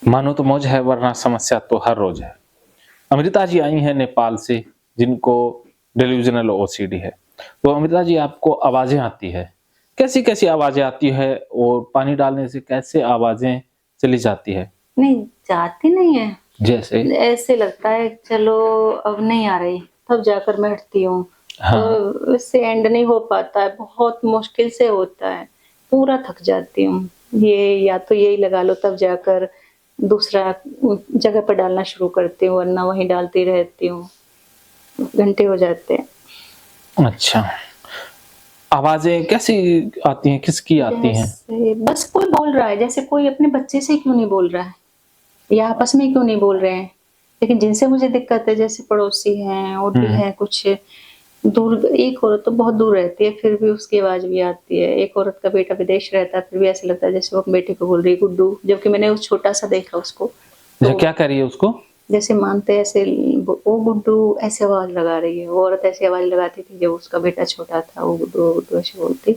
मानो तो मौज है वरना समस्या तो हर रोज है। अमृता जी आई हैं नेपाल से, जिनको डेल्यूज़नल ओसीडी है। तो अमृता जी, आपको आवाज़ें आती है, कैसी-कैसी आवाज़ें आती है और पानी डालने से कैसे आवाज़ें चली जाती है? नहीं, जाती नहीं है। जैसे? ऐसे लगता है चलो अब नहीं आ रही, तब जाकर मैं हटती हूँ। हाँ। उससे एंड नहीं हो पाता है, बहुत मुश्किल से होता है, पूरा थक जाती हूँ। ये या तो यही लगा लो तब जाकर दूसरा जगह पर डालना शुरू करती हूँ, वरना वहीं डालती रहती हूँ। घंटे हो जाते हैं। अच्छा। आवाज़ें कैसी आती हैं, किसकी आती हैं? जैसे बस कोई बोल रहा है, जैसे कोई अपने बच्चे से क्यों नहीं बोल रहा है या आपस में क्यों नहीं बोल रहे हैं। लेकिन जिनसे मुझे दिक्कत है जैसे पड़ोसी हैं और भी हुँ। हैं कुछ दूर, एक औरत तो बहुत दूर रहती है फिर भी उसकी आवाज़ भी आती है। एक औरत का बेटा विदेश रहता है फिर भी ऐसा लगता है जैसे वो अपने बेटे को बोल रही है गुड्डू, जबकि मैंने उस छोटा-सा देखा उसको। अच्छा, तो क्या कह रही है उसको? जैसे मानते ऐसे ओ गुड्डू ऐसे आवाज़ लगा रही है। वो औरत ऐसी आवाज़ लगाती थी जब उसका बेटा छोटा था, वो गुड्डू ऐसे बोलती।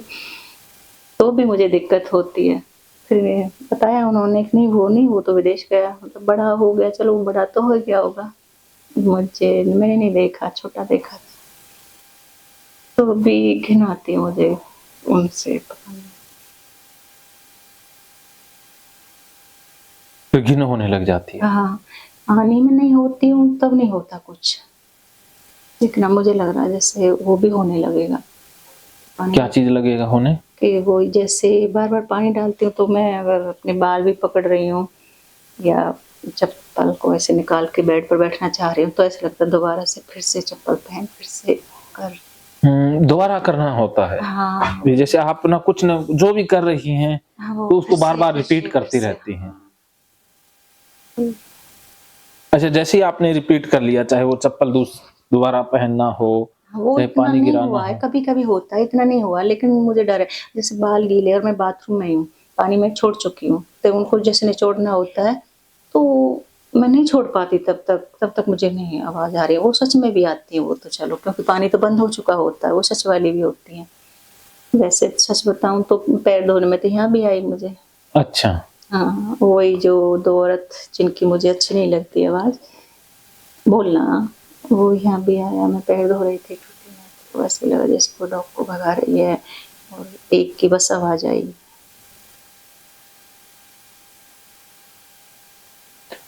तो भी मुझे दिक्कत होती है। फिर बताया उन्होंने कि नहीं वो नहीं, वो तो विदेश गया, मतलब बड़ा हो गया, चलो बड़ा तो हो गया होगा। मैंने नहीं देखा, छोटा देखा। तो भी घिन आती है मुझे उनसे, पता नहीं। फिर घिन होने लग जाती है। हाँ, पानी में नहीं होती हूँ तब नहीं होता कुछ। लेकिन अब मुझे लग रहा है जैसे वो भी होने लगेगा। पानी क्या चीज़ लगेगा होने? कि वो जैसे बार-बार पानी डालती हूँ तो मैं अगर अपने बाल भी पकड़ रही हूँ या चप्पल को ऐसे निकाल के बेड पर बैठना चाह रही हूँ, तो ऐसा लगता है दोबारा से फिर से चप्पल पहन, फिर से कर। दोबारा करना होता है। हाँ, ये जैसे आप ना कुछ न जो भी कर रही हैं, हाँ, वो तो फिर उसको से, बार-बार फिर रिपीट से, फिर करती से, रहती हैं। हाँ। हुँ। अच्छा, जैसे ही आपने रिपीट कर लिया, चाहे वो चप्पल दोबारा पहनना हो, वो चाहे इतना पानी नहीं गिराना हुआ है, हो। कभी-कभी होता है, इतना नहीं हुआ लेकिन मुझे डर है। जैसे बाल गीले और मैं बाथरूम में हूँ, पानी में छोड़ चुकी हूँ, तो उनको जैसे निचोड़ना होता है, तो मैं नहीं छोड़ पाती तब तक मुझे नहीं आवाज़ आ रही है। वो सच में भी आती है वो तो चलो, क्योंकि पानी तो बंद हो चुका होता है, वो सच वाली भी होती हैं। वैसे सच बताऊँ तो पैर धोने में तो यहाँ भी आई मुझे। अच्छा। हाँ, वही जो 2 औरत जिनकी मुझे अच्छी नहीं लगती आवाज़, बोलना, वो यहाँ भी आया, मैं पैर धो रही थी टूटी में, तो ऐसे लगा जैसे वो डॉग को भगा रही है और एक की बस आवाज़ आई।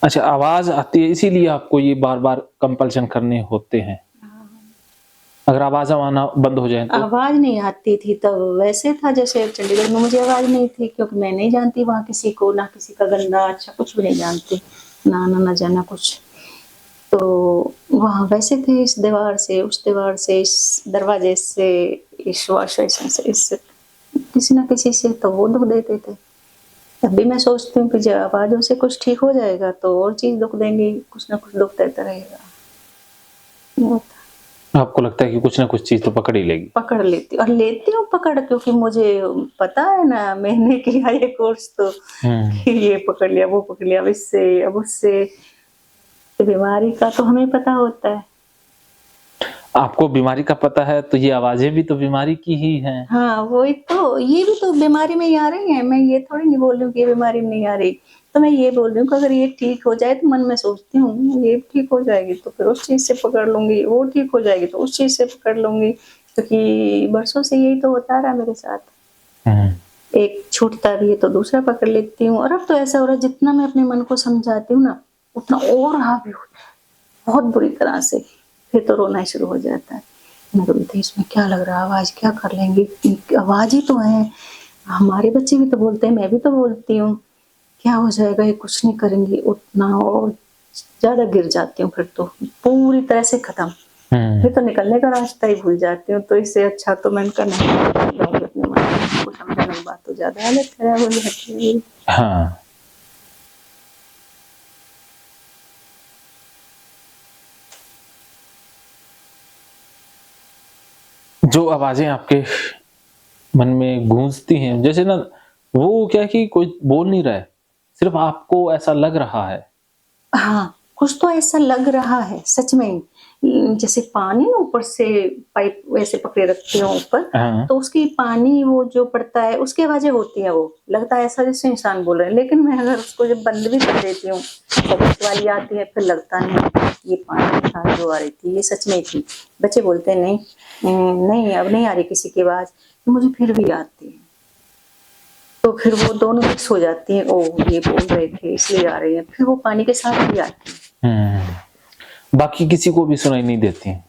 अच्छा, आवाज़ आती है इसीलिए आपको ये बार-बार कंपल्शन करने होते हैं। हाँ। अगर आवाज़ आना बंद हो जाए तो? आवाज़ नहीं आती थी तब, वैसे था जैसे चंडीगढ़ में मुझे आवाज़ नहीं थी क्योंकि मैं नहीं जानती वहाँ किसी को, ना किसी का गंदा अच्छा कुछ भी नहीं जानती, ना आना ना जाना कुछ। तो वहाँ वैसे थे इस दीवार से, उस दीवार से, इस दरवाज़े से, इस वॉश बेसिन से, इस किसी न किसी से तो वो दुःख देते थे। तब भी मैं सोचती हूँ कि जब आवाज़ों से कुछ ठीक हो जाएगा तो और चीज़ दुःख देंगी, कुछ न कुछ दुःख देता रहेगा। नहीं होता। आपको लगता है कि कुछ न कुछ चीज़ तो पकड़ ही लेगी। पकड़ लेती हूँ और लेती हूँ पकड़, क्योंकि मुझे पता है ना, मैंने किया ये कोर्स तो हुँ। कि ये पकड़ लिया, वो पकड़ लिया, अब इससे, अब उससे। बीमारी का तो हमें पता होता है। आपको बीमारी का पता है, तो ये आवाज़ें भी तो बीमारी की ही हैं। हाँ, वही तो, ये भी तो बीमारी में ही आ रही हैं। मैं ये थोड़ी नहीं बोल रही हूँ कि ये बीमारी में नहीं आ रही। तो मैं ये बोल रही हूँ कि अगर ये ठीक हो जाए तो मन में सोचती हूँ, ये ठीक हो जाएगी तो फिर उस चीज़ से पकड़ लूँगी, वो ठीक हो जाएगी तो उस चीज़ से पकड़ लूँगी। क्योंकि बरसों से यही तो होता रहा मेरे साथ। हुँ। एक छूटता भी है तो दूसरा पकड़ लेती हूँ और अब तो ऐसा हो रहा है जितना मैं अपने मन को समझाती हूँ ना, उतना और हावी हो जाता है, बहुत बुरी तरह से। फिर तो रोना ही शुरू हो जाता है। मैं बोलती इसमें क्या लग रहा है, आवाज़ क्या कर लेंगी? आवाज़ ही तो है। हमारे बच्चे भी तो बोलते हैं, मैं भी तो बोलती हूँ। क्या हो जाएगा, ये कुछ नहीं करेंगी, उतना और ज़्यादा गिर जाती हूँ फिर तो, पूरी तरह से खत्म। फिर हुँ। तो निकलने का रास्ता ही भूल जाती हूँ, तो इससे अच्छा तो मैंने कहा नहीं, अपने मन को समझाने के बाद तो ज़्यादा हालत खराब हो जाती है। हाँ। जो आवाज़ें आपके मन में गूँजती हैं, जैसे ना वो क्या है कि कोई बोल नहीं रहा है, सिर्फ़ आपको ऐसा लग रहा है। हाँ। कुछ तो ऐसा लग रहा है सच में, जैसे पानी ना ऊपर से पाइप वैसे पकड़े रखती हूँ ऊपर, हाँ। तो उसकी पानी वो जो पड़ता है उसकी आवाजें होती हैं, वो लगता है ऐसा जैसे इंसान बोल रहे हैं, लेकिन मैं अगर उसको जब बंद भी कर देती हूँ, सर्विस वाली आती है, फिर लगता नहीं ये पानी था जो आ रही थी, ये सच में थी। बच्चे बोलते हैं नहीं नहीं अब नहीं आ रही किसी की आवाज, तो मुझे फिर भी आती है। तो फिर वो दोनों मिक्स हो जाती हैं, ओ ये बोल रहे थे इसलिए आ रही है, फिर वो पानी के साथ भी आती है। बाकी किसी को भी सुनाई नहीं देती हैं?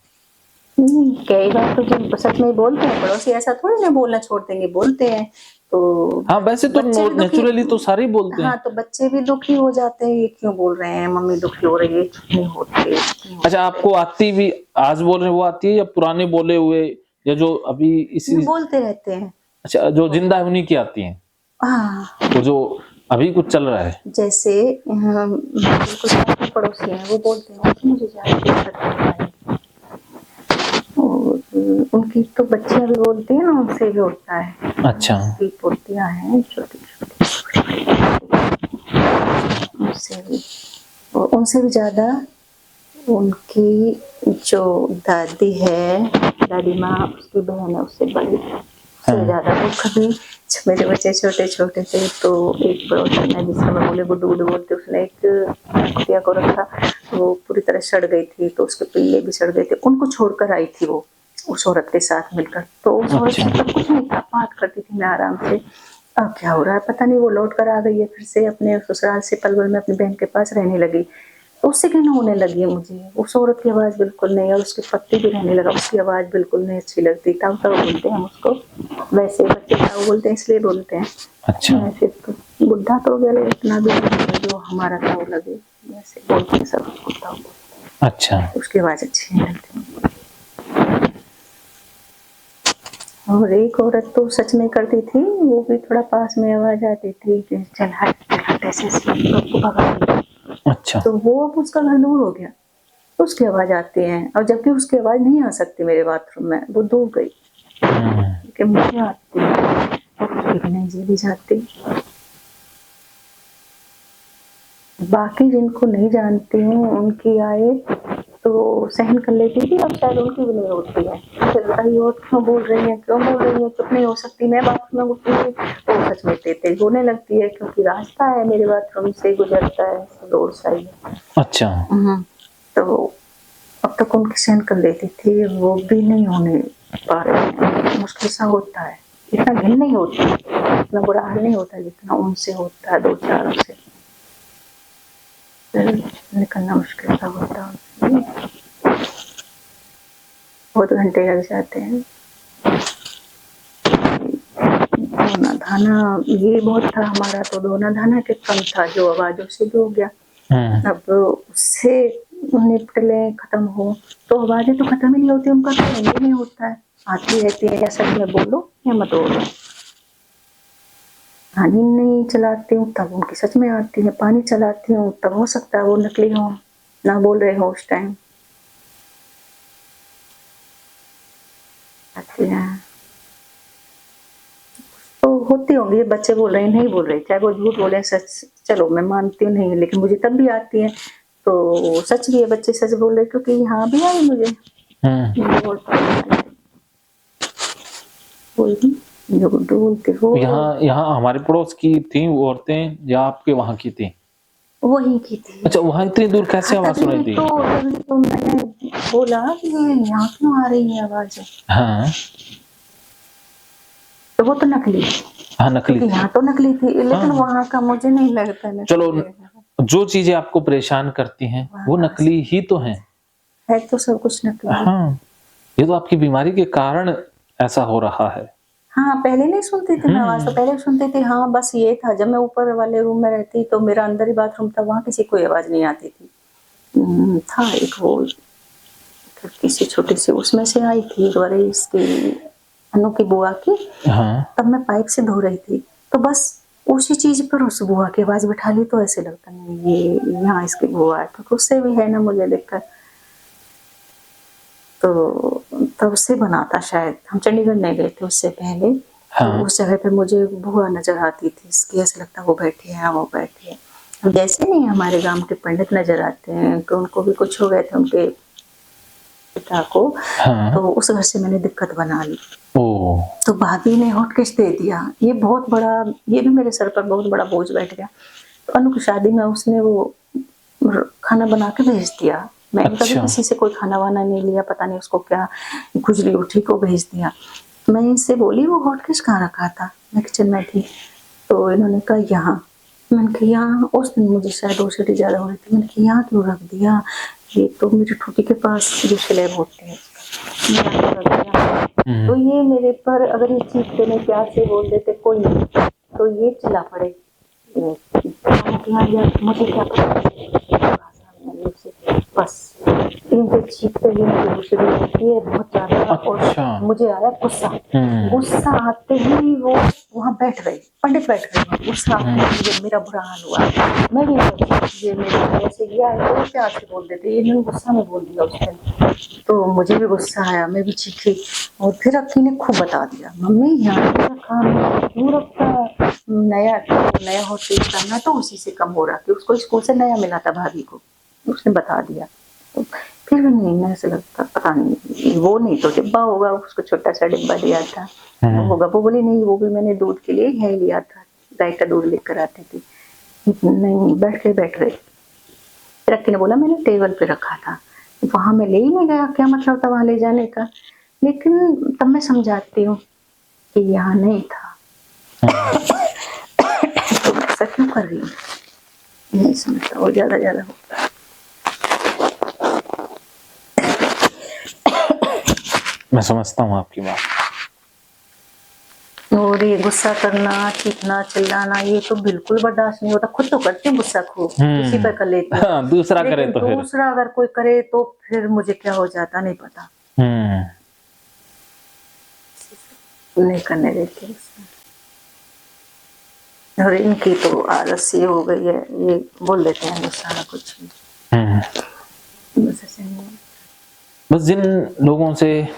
कई बार तो जो सच में बोलते हैं पड़ोसी, ऐसा थोड़ी ना बोलना छोड़ देंगे, बोलते हैं। तो हाँ, वैसे तो बच्चे भी दुखी, नेचुरली तो सारे ही बोलते हाँ हैं। तो बच्चे भी दुखी हो जाते हैं, ये क्यों बोल रहे हैं, मम्मी दुखी हो रही है, चुप नहीं होते। अच्छा, आपको आती भी आज बोल रहे हैं वो आती है या पुराने बोले हुए या जो अभी इसी बोलते रहते हैं। अच्छा जो जिंदा है उन्हीं की आती हैं? हाँ वो जो अभी कुछ चल रहा है? जैसे कुछ आपके पड़ोसी हैं वो बोलते हैं कि मुझे ज्यादा दिक्कत हो रहा है, और उनकी तो बच्चियां भी बोलती हैं ना, उनसे भी होता है। अच्छा। उनकी पोतियां हैं छोटी छोटी, उनसे भी, और उनसे भी ज्यादा उनकी जो दादी है, दादी माँ, उसकी बहन है उससे बड़ी, उससे ज्यादा। वो कभी मेरे बच्चे छोटे छोटे थे तो एक पड़ोसन है जिसको मैं बोले गुड्डू गुड्डू बोलते, उसने एक कुतिया को रखा, वो पूरी तरह सड़ गई थी, तो उसके पिल्ले भी सड़ गए थे, उनको छोड़कर आई थी वो उस औरत के साथ मिलकर। तो उस औरत के साथ कुछ नहीं था, बात करती थी मैं आराम से। अब क्या हो रहा है पता नहीं, वो लौट कर आ गई है फिर से अपने ससुराल से, पलवल में अपनी बहन के पास रहने लगी। तो उससे क्यों होने लगी है मुझे, उस औरत की आवाज़ बिल्कुल नहीं, और उसके पति भी रहने लगा, उसकी आवाज़ बिल्कुल नहीं अच्छी लगती। ताऊ ताऊ बोलते हैं हम उसको, वैसे बच्चे ताऊ बोलते हैं इसलिए बोलते हैं। अच्छा। वैसे तो बुढ़ा तो हो गया, इतना भी नहीं जो हमारा ताऊ लगे, वैसे बोलते हैं सब उसको ताऊ। अच्छा। उसकी आवाज़ अच्छी नहीं लगती। और एक औरत तो सच में करती थी, वो भी थोड़ा पास में आवाज़ आती थी कि चल हट ऐसे उसको भगा दिया। अच्छा। तो वो अब उसका घर दूर हो गया, तो उसकी आवाज़ आती है, और जबकि उसकी आवाज़ नहीं आ सकती मेरे बाथरूम में, वो दूर गई, लेकिन मुझे आती है, और उसकी नहीं जी भी जाती। बाकी जिनको नहीं जानती हूँ उनकी आए तो सहन कर लेती थी, अब शायद उनकी भी नहीं होती है। फिर भाई और क्यों बोल रही है, क्यों बोल रही है, चुप नहीं हो सकती, मैं बाथरूम में घुसूंगी तो सच में तेज होने लगती है, क्योंकि रास्ता है मेरे बाथरूम से गुजरता है, रोड साइड। अच्छा। तो अब तक उनकी सहन कर लेती थी, वो भी नहीं होने पा रहे हैं, मुश्किल सा होता है, इतना घिन नहीं होता, इतना बुरा हाल नहीं होता जितना उनसे होता है, दो चारों से निकलना मुश्किल सा होता है, बहुत घंटे लग जाते हैं। धोना धाना ये बहुत था हमारा, तो धोना धाना के कम था, जो आवाज़ों से भी हो गया। अब उससे निपट ले, खत्म हो, तो आवाज़ें तो खत्म ही नहीं होती, उनका तो एंड ही नहीं होता है, आती रहती है, या सच में बोलो या मत बोलो। पानी नहीं चलाती हूँ तब उनकी सच में आती है, पानी चलाती हूँ तब हो सकता है वो नकली हो, ना बोल रहे हो उस टाइम आती है। तो होती होंगी, बच्चे बोल रहे हैं नहीं बोल रहे, चाहे वो झूठ बोले सच, चलो मैं मानती हूँ नहीं, लेकिन मुझे तब भी आती है, तो सच भी है बच्चे सच बोल रहे, क्योंकि यहाँ भी आई मुझे जो बोलते हो। यहाँ हमारे पड़ोस की थी वो औरतें या आपके वहाँ की थी? वही की थी। अच्छा, वहाँ इतनी दूर कैसे आवाज सुनाई थी? तो मैंने बोला कि यहाँ क्यों आ रही है आवाज? हाँ। तो वो तो नकली, हाँ नकली थी। यहाँ तो नकली थी, लेकिन वहाँ का मुझे नहीं लगता नकली। चलो जो चीजें आपको परेशान करती हैं वो नकली ही तो हैं। है तो सब कुछ नकली। हाँ, ये तो आपकी बीमारी के कारण ऐसा हो रहा है। हाँ पहले नहीं सुनती थी मैं आवाज, तो पहले सुनती थी, हाँ बस ये था, जब मैं ऊपर वाले रूम में रहती तो मेरा अंदर ही बाथरूम था, वहाँ किसी कोई आवाज नहीं आती थी। था एक वो किसी छोटी सी, उसमें से आई थी इसकी अनु की बुआ की। हाँ। तब मैं पाइप से धो रही थी, तो बस उसी चीज पर उस बुआ की आवाज बिठा ली, तो ऐसे लगता नहीं ये यहाँ इसकी बुआ है, तो उससे भी है ना मुझे दिक्कत, तो तब से बना था शायद। हम चंडीगढ़ नहीं गए थे उससे पहले। हाँ। तो उस जगह पे मुझे बुआ नजर आती थी इसकी, ऐसा लगता वो बैठी है वो बैठी है, जैसे नहीं हमारे गांव के पंडित नजर आते हैं कि उनको भी कुछ हो गए थे उनके पिता को, हाँ। तो उस घर से मैंने दिक्कत बना ली। ओह! तो भाभी ने हॉटकेस दे दिया, ये बहुत बड़ा, ये भी मेरे सर पर बहुत बड़ा बोझ बैठ गया। तो अनु की शादी में उसने वो खाना बना के भेज दिया। मैंने कभी अच्छा। किसी से कोई खाना वाना नहीं लिया, पता नहीं उसको क्या खुजली उठी को भेज दिया। मैं इनसे बोली वो हॉटकेस कहाँ रखा था, मैं किचन में थी। तो इन्होंने कहा यहाँ। मैंने कहा यहाँ, उस दिन मुझे शायद ओसीडी ज़्यादा हो रही थी। मैंने कहा यहाँ क्यों रख दिया, ये तो मेरी ठोटी के पास जो स्लैब होते हैं यहाँ क्यों रख दिया। तो ये मेरे पर अगर ये चीखते नहीं प्यार से बोल देते कोई नहीं, तो ये चिल्ला पड़े मुझे क्या पता, बस इनके चीखते हुए मुझे दूसरी होती है बहुत ज्यादा। अच्छा। और मुझे आया गुस्सा, गुस्सा आते ही वो वहाँ बैठ गए, पंडित बैठ गए। गुस्सा आते ही मुझे मेरा बुरा हाल हुआ। मैं भी ये मेरे ऐसे किया है तो प्यार से बोल देते, ये इन्होंने गुस्सा में बोल दिया उस दिन। तो मुझे भी गुस्सा आया, मैं भी चीखी। और फिर अक्की ने खूब बता दिया, मम्मी यहाँ क्यों रखा, क्यों रखा, नया होटल था ना, तो उसी से कम हो रहा कि उसको स्कूल से नया मिला था भाभी को, उसने बता दिया। तो फिर भी नहीं, मैं ऐसे लगता पता नहीं, वो नहीं तो डिब्बा होगा, उसको छोटा सा डिब्बा दिया था वो होगा। वो बोली नहीं, वो भी मैंने दूध के लिए है लिया था, गाय का दूध लेकर आती थी। नहीं, बैठ गए। फिर अक्की ने बोला मैंने टेबल पे रखा था, वहां मैं ले ही नहीं गया, क्या मतलब था वहां ले जाने का। लेकिन तब मैं समझाती हूँ कि यहाँ नहीं था। तो मैं ऐसा क्यों कर रही हूँ, नहीं समझता, और ज्यादा होता है। मैं समझता हूँ आपकी बात। और ये गुस्सा करना, चीखना, चिल्लाना, ये तो बिल्कुल बर्दाश्त नहीं होता। खुद तो करती हूँ गुस्सा खूब, किसी पर कर लेती हूँ। हाँ, दूसरा करे तो फिर दूसरा अगर कोई करे तो फिर मुझे क्या हो जाता नहीं पता, नहीं करने देती। और इनकी तो आदत सी हो गई है, ये बोल देते हैं सारा कुछ। बस जिन लोगों से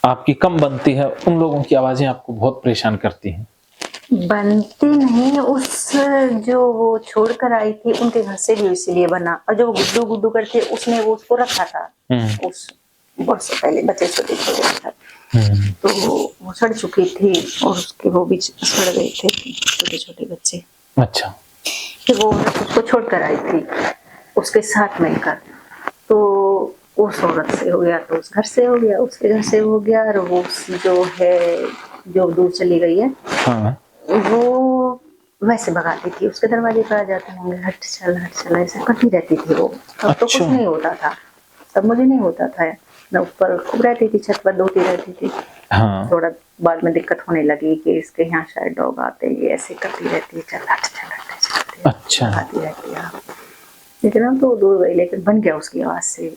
आपकी कम बनती है उन लोगों की आवाजें आपको बहुत परेशान करती हैं। बनती नहीं, उस जो वो छोड़ कर आई थी उनके घर से भी इसीलिए बना। और जो गुड्डू गुड्डू करके उसने वो उसको रखा था उस बहुत से पहले, बच्चे छोटे था, तो वो सड़ चुकी थी और उसके वो भी सड़ गए थे छोटे छोटे बच्चे। अच्छा। कि वो उसको छोड़ कर आई थी उसके साथ मिलकर, तो उस औरत से हो गया, तो उस घर से हो गया, उसके घर से हो गया। और वो जो है जो दूर चली गई है, हाँ। वो वैसे भगाती थी, उसके दरवाजे पर आ जाते होंगे, हट चल ऐसे करती रहती थी वो। अब तो कुछ नहीं होता था, तब मुझे नहीं होता था, मैं ऊपर खूब रहती थी, छत पर धोती रहती थी। हाँ। थोड़ा बाद में दिक्कत होने लगी कि इसके यहाँ शायद डॉग आते हैं, ये ऐसे करती रहती है, चल हट अच्छा। भगाती रहती है। लेकिन अब तो दूर गई, लेकिन बन गया उसकी आवाज से।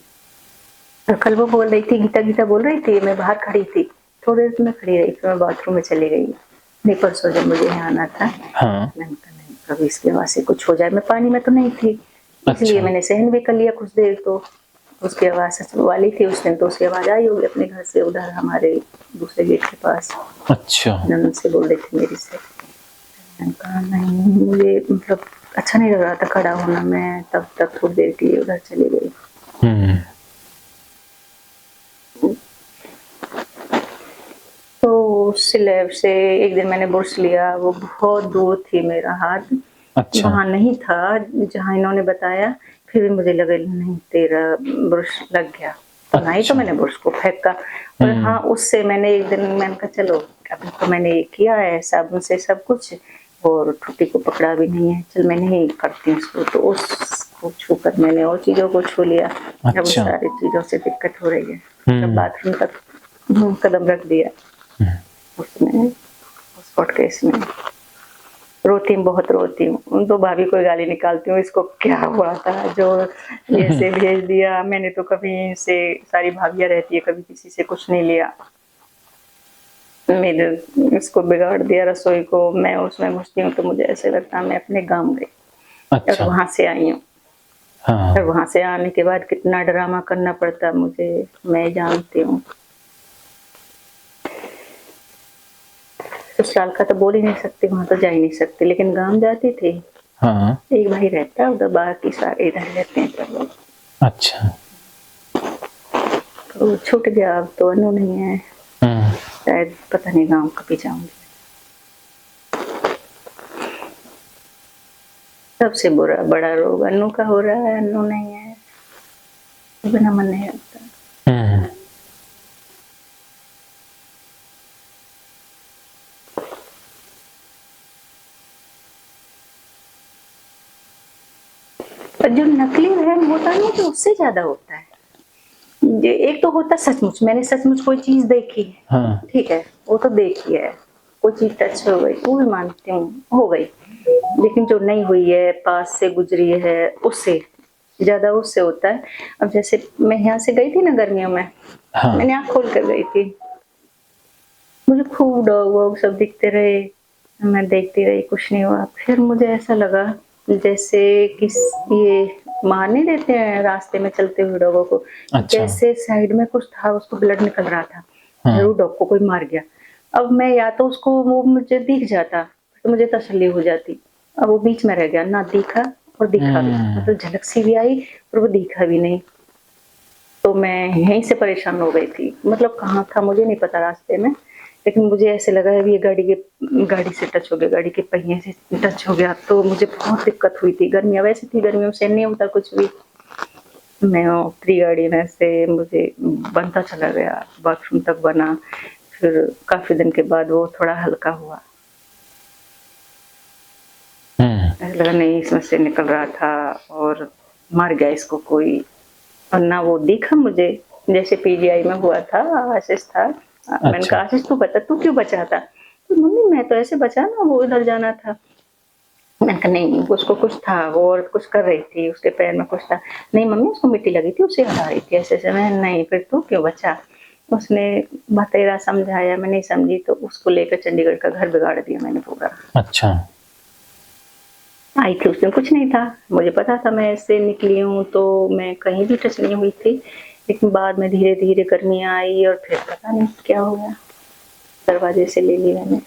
कल वो बोल रही थी, गीता बोल रही थी, मैं बाहर खड़ी थी, थोड़ी देर में खड़ी रही, फिर मैं बाथरूम में चली गई। नहीं, परसों जब मुझे यहाँ आना था, हाँ। मैंने कहा नहीं, कभी इसकी आवाज से कुछ हो जाए। मैं पानी में तो नहीं थी, इसलिए मैंने सहन भी कर लिया कुछ देर। तो उसकी आवाज वाली थी उस दिन, तो उसकी आवाज आई होगी अपने घर से, उधर हमारे दूसरे गेट के पास। अच्छा। ननद से बोल रही थी मेरी से। मैंने कहा नहीं, मुझे मतलब अच्छा नहीं लग रहा था खड़ा होना, मैं तब तक थोड़ी देर के लिए उधर चली गई। तो स्लैब से एक दिन मैंने बुर्श लिया, वो बहुत दूर थी मेरा हाथ। अच्छा। वहाँ नहीं था जहाँ इन्होंने बताया, फिर भी मुझे लगा नहीं तेरा बुर्श लग गया। तो अच्छा। नहीं तो मैंने बुर्श को फेंका। और हाँ, उससे मैंने एक दिन मैंने कहा चलो अभी तो मैंने ये किया है साबुन से सब कुछ, और ठुटी को पकड़ा भी नहीं है, चल मैं नहीं करती हूँ उसको। तो उसको छू कर मैंने और चीजों को छू लिया। अच्छा। अब सारी चीजों से दिक्कत हो रही है, तब बाथरूम तक कदम रख दिया उसमें, उस हॉटकेस में। बहुत रोती हूँ, तो भाभी को गाली निकालती हूँ, इसको क्या हुआ था जो ऐसे भेज दिया। मैंने तो कभी से, सारी भाभियाँ रहती है, कभी किसी से कुछ नहीं लिया, मेरे इसको बिगाड़ दिया रसोई को। मैं उसमें घुसती हूँ तो मुझे ऐसे लगता है मैं अपने गाँव गई। अच्छा। और वहां से आई हूँ। हाँ। और वहां से आने के बाद कितना ड्रामा करना पड़ता मुझे, मैं जानती हूँ। ससुराल का तो बोल ही नहीं सकती, वहां तो जा ही नहीं सकती, लेकिन गांव जाती थी हाँ। एक भाई रहता है उधर, बाकी सारे इधर रहते हैं सब लोग। अच्छा। तो छूट गया, अब तो अनु नहीं है, शायद पता नहीं गाँव कभी जाऊंगी। सबसे बुरा बड़ा रोग अनु का हो रहा है, अनु नहीं है, बिना मन नहीं लगता। पर जो नकली वहम होता है तो उससे ज्यादा होता है। एक तो होता सचमुच, मैंने सचमुच कोई चीज देखी है, हाँ। ठीक है, वो तो देखी है, कोई चीज टच हो गई वो भी मानती हूँ हो गई, लेकिन जो नहीं हुई है, पास से गुजरी है, उससे ज्यादा उससे होता है। अब जैसे मैं यहाँ से गई थी ना गर्मियों में, हाँ। मैंने आँख खोल कर गई थी, मुझे खूब डॉग वॉग सब दिखते रहे, मैं देखती रही, कुछ नहीं हुआ। फिर मुझे ऐसा लगा जैसे किस ये मार नहीं देते हैं रास्ते में चलते हुए डॉगों को, अच्छा। जैसे साइड में कुछ था, उसको ब्लड निकल रहा था, जरूर डॉग को कोई मार गया। अब मैं या तो उसको वो मुझे दिख जाता तो मुझे तसल्ली हो जाती, अब वो बीच में रह गया, ना दिखा और दिखा भी, मतलब झलक सी भी आई और वो दिखा भी नहीं। तो मैं यहीं से परेशान हो गई थी, मतलब कहाँ था मुझे नहीं पता रास्ते में, लेकिन मुझे ऐसे लगा है ये गाड़ी से टच हो गया, गाड़ी के पहिए से टच हो गया, तो मुझे बहुत दिक्कत हुई थी। गर्मियाँ वैसे थी, गर्मियों में सहन नहीं होता कुछ भी। मैं उतरी गाड़ी में से, मुझे बनता चला गया, बाथरूम तक बना, फिर काफी दिन के बाद वो थोड़ा हल्का हुआ, ऐसा लगा नहीं इसमें से निकल रहा था और मर गया इसको कोई, और ना वो दिखा मुझे। जैसे पीजीआई में हुआ था, आशीष था, मैंने कहा आशीष तू बता, तू क्यों बचा था? तो मम्मी मैं तो ऐसे बचा ना, वो इधर जाना था। मैंने कहा नहीं, उसको कुछ था, वो और कुछ कर रही थी, उसके पैर में कुछ था। नहीं मम्मी उसको मिट्टी लगी थी, उसे हटा रही थी ऐसे ऐसे। मैं नहीं, फिर तू क्यों बचा? उसने बतेरा समझाया, मैं नहीं समझी, तो उसको लेकर चंडीगढ़ का घर बिगाड़ दिया मैंने पूरा। अच्छा। आई थी उस दिन, कुछ नहीं था, मुझे पता था मैं ऐसे निकली हूँ तो मैं कहीं भी टच नहीं हुई थी, लेकिन बाद में धीरे धीरे गर्मियाँ आई और फिर पता नहीं क्या हो गया, दरवाजे से ले ली मैंने।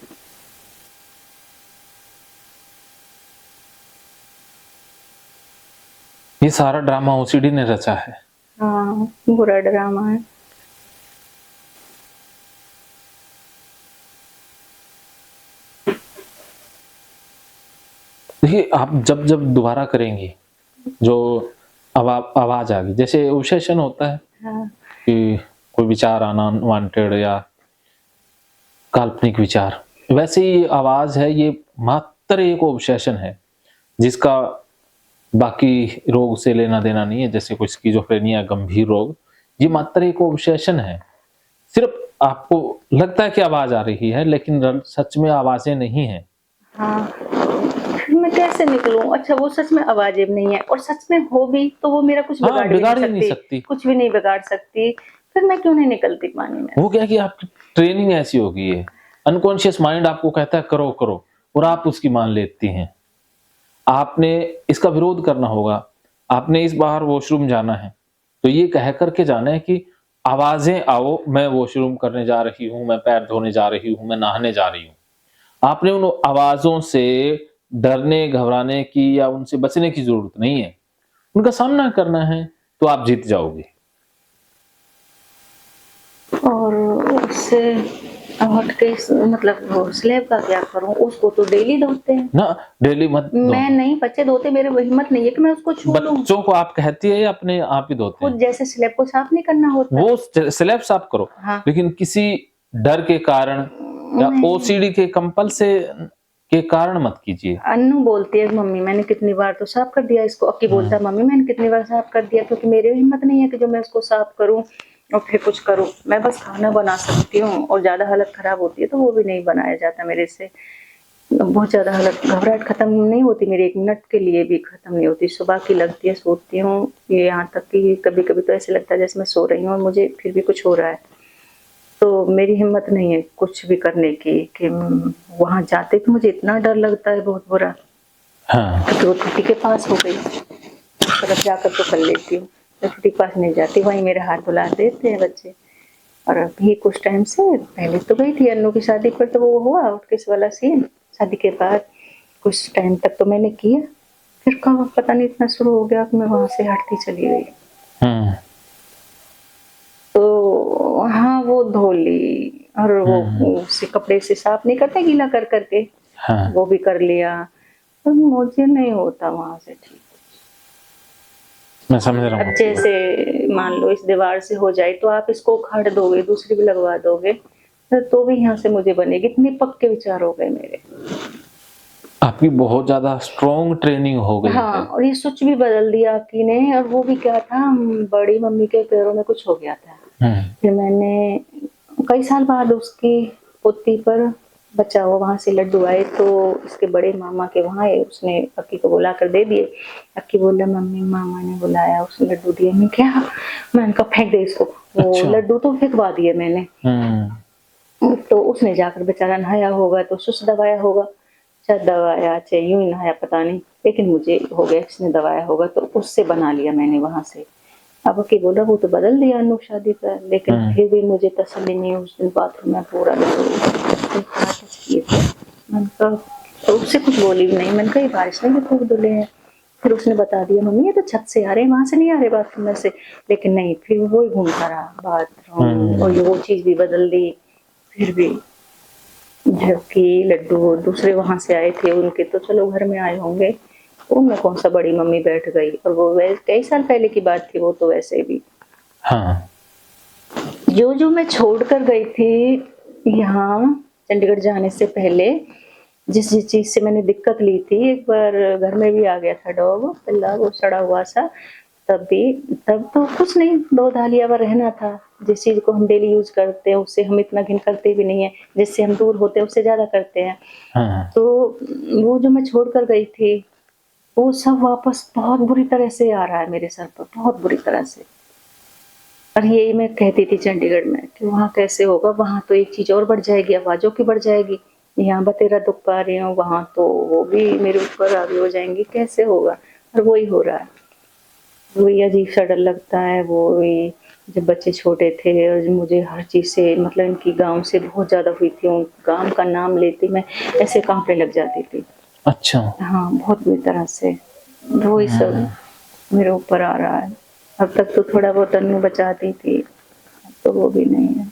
ये सारा ड्रामा ओसीडी ने रचा है। हाँ, बुरा ड्रामा है। देखिए आप जब जब दोबारा करेंगी, जो आवाज आ गई, जैसे ऑब्सेशन होता है हाँ। कि कोई विचार आना अनवांटेड या काल्पनिक विचार, वैसे ही आवाज है, ये मात्र एक ऑब्सेशन है जिसका बाकी रोग से लेना देना नहीं है, जैसे कोई स्किज़ोफ्रेनिया गंभीर रोग, ये मात्र एक ऑब्सेशन है। सिर्फ आपको लगता है कि आवाज आ रही है, लेकिन सच में आवाजें नहीं है। हाँ, फिर मैं कैसे निकलूं? अच्छा वो सच में आवाजें नहीं है, और सच में हो भी तो वो मेरा कुछ हाँ, बिगाड़ भी नहीं नहीं सकती, सकती। कुछ भी नहीं बिगाड़ सकती, फिर मैं क्यों नहीं निकलती पानी में? वो क्या है कि आपकी ट्रेनिंग ऐसी हो गई है, अनकॉन्शियस माइंड आपको कहता है करो करो, और आप उसकी मान लेती हैं। आपने इसका विरोध करना होगा, आपने इस बार वॉशरूम जाना है, तो ये कह करके जाना है कि आवाजें आओ, मैं वॉशरूम करने जा रही हूँ, मैं पैर धोने जा रही हूँ, मैं नहाने जा रही हूँ। आपने उन आवाजों से डरने घबराने की या उनसे बचने की जरूरत नहीं है, उनका सामना करना है, तो आप जीत जाओगे। और उससे हट के मतलब वो स्लैब का क्या करूं? उसको तो डेली धोते हैं ना, डेली मत दो। मैं नहीं, बच्चे धोते, मेरे हिम्मत नहीं है कि मैं उसको छू लूं। बच्चों को आप कहती है या अपने आप ही धोते खुद हैं? जैसे स्लैब को साफ नहीं करना होता। वो स्लैब साफ करो, हाँ। लेकिन किसी डर के कारण या नहीं। ओसीडी के कंपल्से के कारण मत कीजिए। अन्नू बोलती है मम्मी मैंने कितनी बार तो साफ कर दिया इसको, अक्की बोलता है मम्मी मैंने कितनी बार साफ कर दिया, क्योंकि मेरी हिम्मत नहीं है कि जो मैं उसको साफ करूं और फिर कुछ करूं। मैं बस खाना बना सकती हूँ, और ज्यादा हालत खराब होती है तो वो भी नहीं बनाया जाता मेरे से। बहुत ज्यादा हालत, घबराहट खत्म नहीं होती मेरी, 1 मिनट के लिए भी खत्म नहीं होती। सुबह की लगती है, सोती हूँ, ये यहाँ तक कि कभी कभी तो ऐसे लगता है जैसे मैं सो रही हूँ और मुझे फिर भी कुछ हो रहा है। तो मेरी हिम्मत नहीं है कुछ भी करने की, कि वहां जाते तो मुझे इतना डर लगता है, बहुत बुरा। हाँ। क्योंकि वो टूटी के पास हो गई, उस तरफ जाकर तो कर लेती हूँ, तो टूटी के पास नहीं जाती, वहीं मेरे हाथ धुला देते हैं बच्चे। और अभी कुछ टाइम से पहले तो गई थी अन्नू की शादी पर, तो वो हुआ उठकेस वाला सीन, शादी के बाद कुछ टाइम तक तो मैंने किया, फिर कब पता नहीं इतना शुरू हो गया कि मैं वहां से हटती चली गई। हम्म तो हाँ वो धो ली और वो उसे कपड़े से साफ नहीं करते गीला कर करके, हाँ वो भी कर लिया। तो मुझे नहीं होता वहां से ठीक। मैं समझ रहा अब हूँ। जैसे मान लो इस दीवार से हो जाए तो आप इसको उखाड़ दोगे, दूसरी भी लगवा दोगे, तो भी यहाँ से मुझे बनेगी। इतने पक्के विचार हो गए मेरे। आपकी बहुत ज्यादा स्ट्रॉन्ग ट्रेनिंग हो गई हाँ, है। और ये स्विच भी बदल दिया अक्की ने। और वो भी क्या था, बड़ी मम्मी के पैरों में कुछ हो गया था। फिर मैंने कई साल बाद उसकी पोती पर बच्चा हुआ, वहां से लड्डू आए तो इसके बड़े मामा के वहां आए, उसने अक्की को बुला कर दे दिए। अक्की बोला मम्मी मामा ने बुलाया, उसने लड्डू दिए। मैं क्या, मैंने कहा फेंक दे इसको। वो अच्छा। लड्डू तो फेंकवा दिए मैंने। तो उसने जाकर बेचारा नहाया होगा तो सुस दबाया होगा, चाहे दबाया चाहे यूं ही नहाया पता नहीं, लेकिन मुझे हो गया किसने दबाया होगा। तो उससे बना लिया मैंने वहां से। अब की बोला वो तो बदल दिया अनु शादी पर, लेकिन फिर भी मुझे तसल्ली नहीं। उस दिन बाथरूम में पूरा किए थे। मैंने कहा, तो उससे कुछ बोली भी नहीं। मैंने कहा ये बारिश में भी खूब धुले हैं। फिर उसने बता दिया मम्मी ये तो छत से आ रहे हैं, वहां से नहीं आ रहे बाथरूम में से। लेकिन नहीं, फिर वो ही घूमता रहा बाथरूम, और ये वो चीज भी बदल दी। फिर भी जबकि लड्डू दूसरे वहां से आए थे, उनके तो चलो घर में आए होंगे, उनमें कौन सा बड़ी मम्मी बैठ गई। और वो कई साल पहले की बात थी, वो तो वैसे भी। हाँ जो मैं छोड़ कर गई थी यहाँ चंडीगढ़ जाने से पहले, जिस जिस चीज से मैंने दिक्कत ली थी, एक बार घर में भी आ गया था डॉग पिल्ला, वो सड़ा हुआ सा। तब तो कुछ नहीं, 2 दालिया पर रहना था। जिस चीज को हम डेली यूज करते हैं उससे हम इतना घिन करते भी नहीं है, जिससे हम दूर होते हैं उससे ज्यादा करते हैं। हाँ तो वो जो मैं छोड़ कर गई थी, वो सब वापस बहुत बुरी तरह से आ रहा है मेरे सर पर, बहुत बुरी तरह से। और यही मैं कहती थी चंडीगढ़ में कि वहाँ कैसे होगा, वहाँ तो एक चीज और बढ़ जाएगी, आवाजों की बढ़ जाएगी। यहाँ बतेरा दुख पा रही हूँ, वहाँ तो वो भी मेरे ऊपर आगे हो जाएंगी, कैसे होगा। और वही हो रहा है, वही अजीब सा डर लगता है। वही जब बच्चे छोटे थे और मुझे हर चीज से मतलब इनकी गांव से बहुत ज्यादा हुई थी, उन गांव का नाम लेती मैं ऐसे कांपने लग जाती थी। अच्छा। हाँ बहुत बुरी तरह से, वही सब मेरे ऊपर आ रहा है। अब तक तो थोड़ा बहुत अनु बचाती थी, अब तो वो भी नहीं है।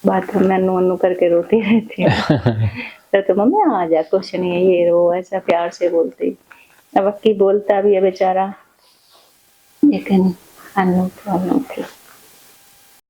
बाथरूम में अनु अनु करके रोती रहती है। तो मम्मी आ जा, कुछ नहीं है, ये रो, ऐसा प्यार से बोलती। अब अक्की बोलता भी है बेचारा, लेकिन अनु तो अनु थी।